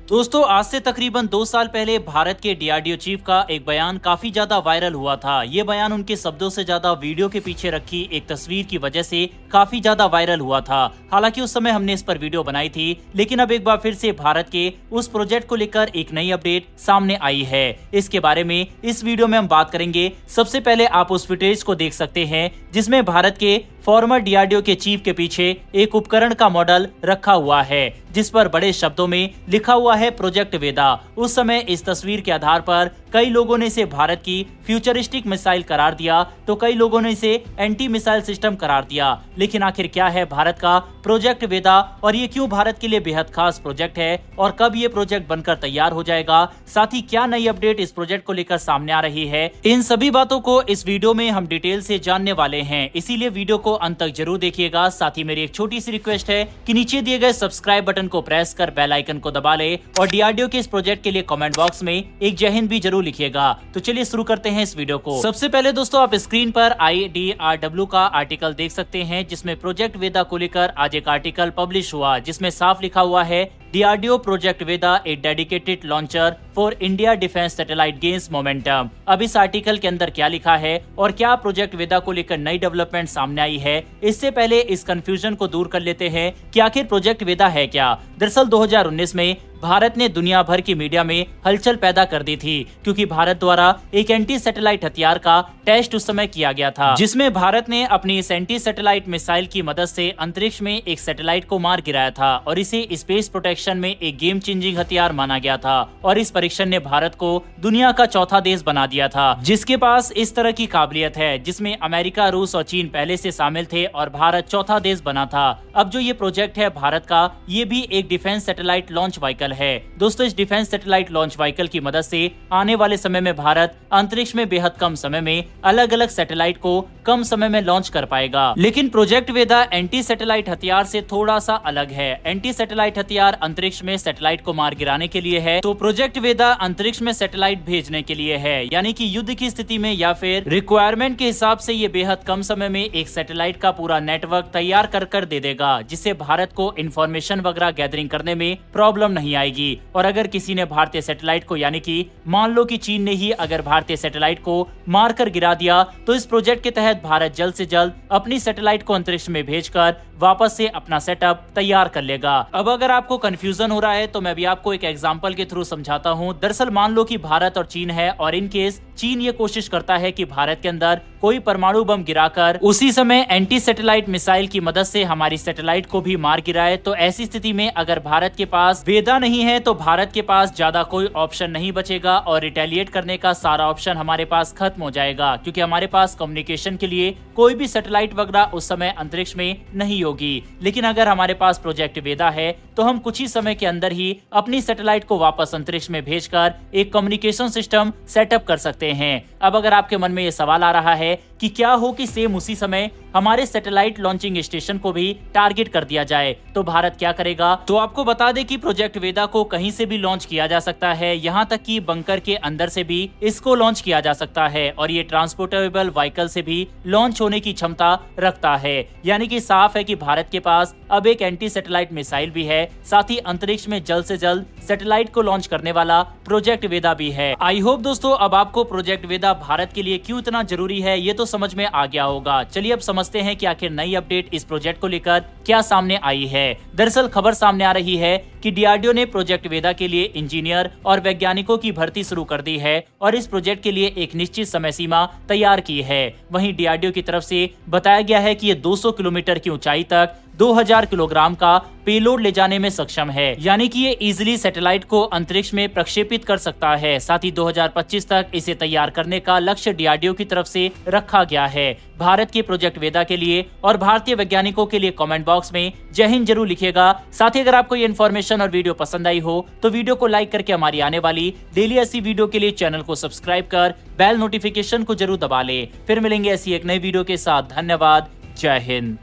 दोस्तों, आज से तकरीबन 2 साल पहले भारत के डीआरडीओ चीफ का एक बयान काफी ज्यादा वायरल हुआ था। ये बयान उनके शब्दों से ज्यादा वीडियो के पीछे रखी एक तस्वीर की वजह से काफी ज्यादा वायरल हुआ था। हालांकि उस समय हमने इस पर वीडियो बनाई थी, लेकिन अब एक बार फिर से भारत के उस प्रोजेक्ट को लेकर एक नई अपडेट सामने आई है। इसके बारे में इस वीडियो में हम बात करेंगे। सबसे पहले आप उस फुटेज को देख सकते हैं जिसमें भारत के फॉर्मर डीआरडीओ के चीफ के पीछे एक उपकरण का मॉडल रखा हुआ है जिस पर बड़े शब्दों में लिखा हुआ है प्रोजेक्ट वेदा। उस समय इस तस्वीर के आधार पर कई लोगों ने इसे भारत की फ्यूचरिस्टिक मिसाइल करार दिया, तो कई लोगों ने इसे एंटी मिसाइल सिस्टम करार दिया। लेकिन आखिर क्या है भारत का प्रोजेक्ट वेदा और ये क्यों भारत के लिए बेहद खास प्रोजेक्ट है और कब ये प्रोजेक्ट बनकर तैयार हो जाएगा, साथ ही क्या नई अपडेट इस प्रोजेक्ट को लेकर सामने आ रही है, इन सभी बातों को इस वीडियो में हम डिटेल से जानने वाले हैं। इसीलिए वीडियो को अंत तक जरूर देखिएगा। साथ ही मेरी एक छोटी सी रिक्वेस्ट है कि नीचे दिए गए सब्सक्राइब बटन को प्रेस कर बेल आइकन को दबा ले और डीआरडीओ के इस प्रोजेक्ट के लिए कमेंट बॉक्स में एक जय हिंद भी जरूर लिखिएगा। तो चलिए शुरू करते हैं इस वीडियो को। सबसे पहले दोस्तों, आप स्क्रीन पर IDRW का आर्टिकल देख सकते हैं जिसमें प्रोजेक्ट वेदा को लेकर आज एक आर्टिकल पब्लिश हुआ जिसमें साफ लिखा हुआ है DRDO project Veda A dedicated launcher for India defence satellite gains momentum. अब इस आर्टिकल के अंदर क्या लिखा है और क्या प्रोजेक्ट वेदा को लेकर नई डेवलपमेंट सामने आई है, इससे पहले इस कंफ्यूजन को दूर कर लेते हैं कि आखिर प्रोजेक्ट वेदा है क्या। दरअसल 2019 में भारत ने दुनिया भर की मीडिया में हलचल पैदा कर दी थी क्योंकि भारत द्वारा एक एंटी सैटेलाइट हथियार का टेस्ट उस समय किया गया था जिसमें भारत ने अपनी इस एंटी सैटेलाइट मिसाइल की मदद से अंतरिक्ष में एक सैटेलाइट को मार गिराया था और इसे स्पेस प्रोटेक्शन में एक गेम चेंजिंग हथियार माना गया था। और इस परीक्षण ने भारत को दुनिया का चौथा देश बना दिया था जिसके पास इस तरह की काबिलियत है, जिसमें अमेरिका, रूस और चीन पहले से शामिल थे और भारत चौथा देश बना था। अब जो ये प्रोजेक्ट है भारत का, ये भी एक डिफेंस सैटेलाइट लॉन्च व्हीकल है। दोस्तों, इस डिफेंस सैटेलाइट लॉन्च व्हीकल की मदद से आने वाले समय में भारत अंतरिक्ष में बेहद कम समय में अलग अलग सैटेलाइट को कम समय में लॉन्च कर पाएगा। लेकिन प्रोजेक्ट वेदा एंटी सैटेलाइट हथियार से थोड़ा सा अलग है। एंटी सैटेलाइट हथियार अंतरिक्ष में सैटेलाइट को मार गिराने के लिए है, तो प्रोजेक्ट वेदा अंतरिक्ष में सैटेलाइट भेजने के लिए है, यानी कि युद्ध की स्थिति में या फिर रिक्वायरमेंट के हिसाब से ये बेहद कम समय में एक सैटेलाइट का पूरा नेटवर्क तैयार कर दे देगा, जिससे भारत को इंफॉर्मेशन वगैरह गैदरिंग करने में प्रॉब्लम नहीं आएगी। और अगर किसी ने भारतीय सैटेलाइट को, यानी कि मान लो कि चीन ने ही अगर भारतीय सैटेलाइट को मारकर गिरा दिया, तो इस प्रोजेक्ट के तहत भारत जल्द से जल्द अपनी सैटेलाइट को अंतरिक्ष में भेजकर वापस से अपना सेटअप तैयार कर लेगा। अब अगर आपको कंफ्यूजन हो रहा है तो मैं भी आपको एक एग्जांपल के थ्रू समझाता हूं। दरअसल मान लो कि भारत और चीन है और इन केस चीन ये कोशिश करता है कि भारत के अंदर कोई परमाणु बम गिराकर उसी समय एंटी सैटेलाइट मिसाइल की मदद से हमारी सैटेलाइट को भी मार गिराए, तो ऐसी स्थिति में अगर भारत के पास वेदा नहीं है तो भारत के पास ज्यादा कोई ऑप्शन नहीं बचेगा और रिटेलिएट करने का सारा ऑप्शन हमारे पास खत्म हो जाएगा, क्योंकि हमारे पास कम्युनिकेशन के लिए कोई भी सैटेलाइट वगैरह उस समय अंतरिक्ष में नहीं होगी। लेकिन अगर हमारे पास प्रोजेक्ट वेदा है तो हम कुछ ही समय के अंदर ही अपनी सैटेलाइट को वापस अंतरिक्ष में भेजकर एक कम्युनिकेशन सिस्टम सेटअप कर सकते हैं। अब अगर आपके मन में ये सवाल आ रहा है कि क्या हो कि सेम उसी समय हमारे सैटेलाइट लॉन्चिंग स्टेशन को भी टारगेट कर दिया जाए, तो भारत क्या करेगा? तो आपको बता दें कि प्रोजेक्ट वेदा को कहीं से भी लॉन्च किया जा सकता है, यहाँ तक कि बंकर के अंदर से भी इसको लॉन्च किया जा सकता है और ये ट्रांसपोर्टेबल व्हीकल से भी लॉन्च होने की क्षमता रखता है। यानी कि साफ है कि भारत के पास अब एक एंटी सैटेलाइट मिसाइल भी है, साथ ही अंतरिक्ष में जल्द से जल्द सैटेलाइट को लॉन्च करने वाला प्रोजेक्ट वेदा भी है। आई होप दोस्तों अब आपको प्रोजेक्ट वेदा भारत के लिए क्यों इतना जरूरी है ये तो समझ में आ गया होगा। चलिए अब समझते हैं कि आखिर नई अपडेट इस प्रोजेक्ट को लेकर क्या सामने आई है। दरअसल खबर सामने आ रही है कि डीआरडीओ ने प्रोजेक्ट वेदा के लिए इंजीनियर और वैज्ञानिकों की भर्ती शुरू कर दी है और इस प्रोजेक्ट के लिए एक निश्चित समय सीमा तैयार की है। वहीं डीआरडीओ की तरफ से बताया गया है कि ये 200 किलोमीटर की ऊंचाई तक 2000 किलोग्राम का पेलोड ले जाने में सक्षम है, यानी कि ये इजीली सैटेलाइट को अंतरिक्ष में प्रक्षेपित कर सकता है। साथ ही 2025 तक इसे तैयार करने का लक्ष्य डीआरडीओ की तरफ से रखा गया है। भारत के प्रोजेक्ट वेदा के लिए और भारतीय वैज्ञानिकों के लिए कमेंट बॉक्स में जय हिंद जरूर लिखिएगा। साथ ही अगर आपको ये इन्फॉर्मेशन और वीडियो पसंद आई हो तो वीडियो को लाइक करके हमारी आने वाली डेली ऐसी वीडियो के लिए चैनल को सब्सक्राइब कर बेल नोटिफिकेशन को जरूर दबा ले। फिर मिलेंगे ऐसी एक नई वीडियो के साथ। धन्यवाद। जय हिंद।